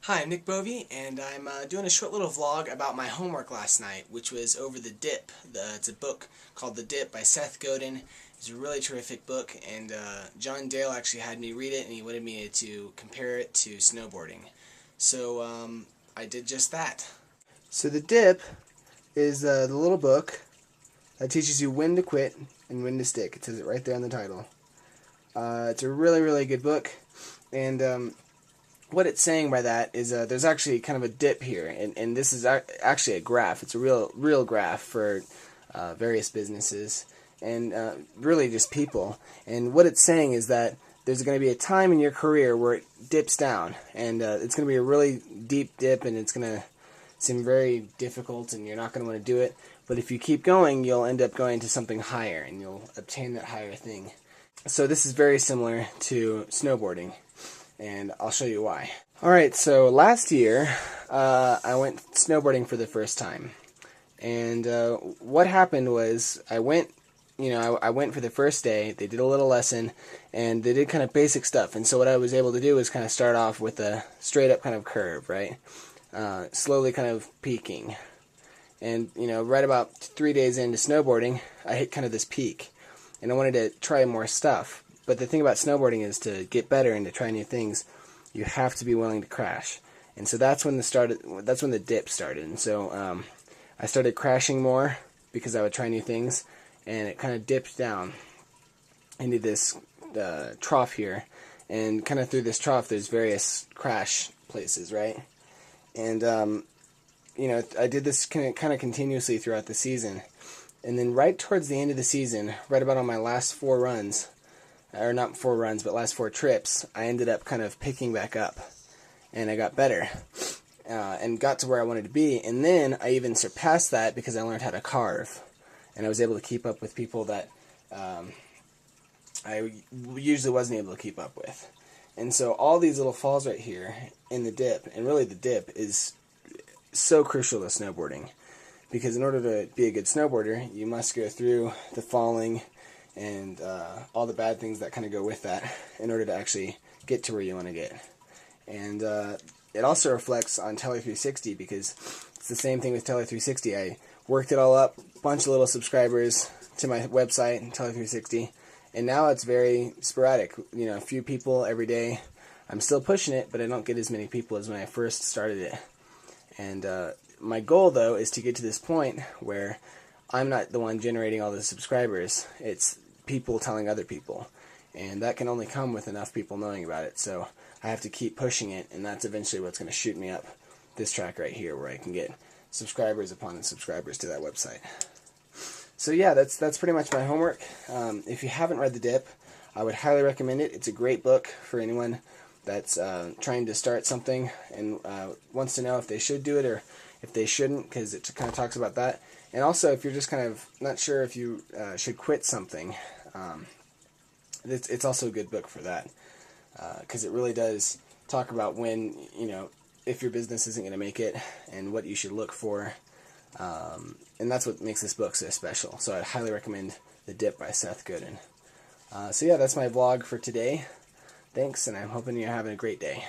Hi, I'm Nick Bovey, and I'm doing a short little vlog about my homework last night, which was over The Dip. It's a book called The Dip by Seth Godin. It's a really terrific book, and John Dale actually had me read it, and he wanted me to compare it to snowboarding. So I did just that. So The Dip is the little book that teaches you when to quit and when to stick. It says it right there on the title. It's a really, really good book, and what it's saying by that is there's actually kind of a dip here, and this is actually a graph. It's a real graph for various businesses and really just people. And what it's saying is that there's going to be a time in your career where it dips down, and it's going to be a really deep dip, and it's going to seem very difficult, and you're not going to want to do it. But if you keep going, you'll end up going to something higher, and you'll obtain that higher thing. So this is very similar to snowboarding, and I'll show you why. Alright, so last year I went snowboarding for the first time, and what happened was I went for the first day. They did a little lesson, and they did kind of basic stuff, and so what I was able to do was kind of start off with a straight up kind of curve, right? Slowly kind of peaking, and right about 3 days into snowboarding I hit kind of this peak, and I wanted to try more stuff. But the thing about snowboarding is, to get better and to try new things, you have to be willing to crash. And so that's when the dip started. And so I started crashing more because I would try new things, and it kind of dipped down into this trough here. And kind of through this trough, there's various crash places, right? And I did this kind of continuously throughout the season. And then right towards the end of the season, right about on my last 4 runs, or not 4 runs, but last 4 trips, I ended up kind of picking back up, and I got better, and got to where I wanted to be. And then I even surpassed that because I learned how to carve, and I was able to keep up with people that I usually wasn't able to keep up with. And so all these little falls right here in the dip, and really the dip is so crucial to snowboarding, because in order to be a good snowboarder, you must go through the falling and all the bad things that kind of go with that in order to actually get to where you want to get. And it also reflects on Tele360, because it's the same thing with Tele360. I worked it all up, bunch of little subscribers to my website, Tele360, and now it's very sporadic. A few people every day. I'm still pushing it, but I don't get as many people as when I first started it. And my goal, though, is to get to this point where I'm not the one generating all the subscribers. It's people telling other people. And that can only come with enough people knowing about it. So I have to keep pushing it, and that's eventually what's going to shoot me up this track right here, where I can get subscribers upon subscribers to that website. So yeah, that's pretty much my homework. If you haven't read The Dip, I would highly recommend it. It's a great book for anyone that's trying to start something and wants to know if they should do it or if they shouldn't, because it kind of talks about that. And also, if you're just kind of not sure if you should quit something, it's also a good book for that, because it really does talk about when, if your business isn't going to make it and what you should look for. And that's what makes this book so special. So I'd highly recommend The Dip by Seth Godin. So yeah, that's my vlog for today. Thanks, and I'm hoping you're having a great day.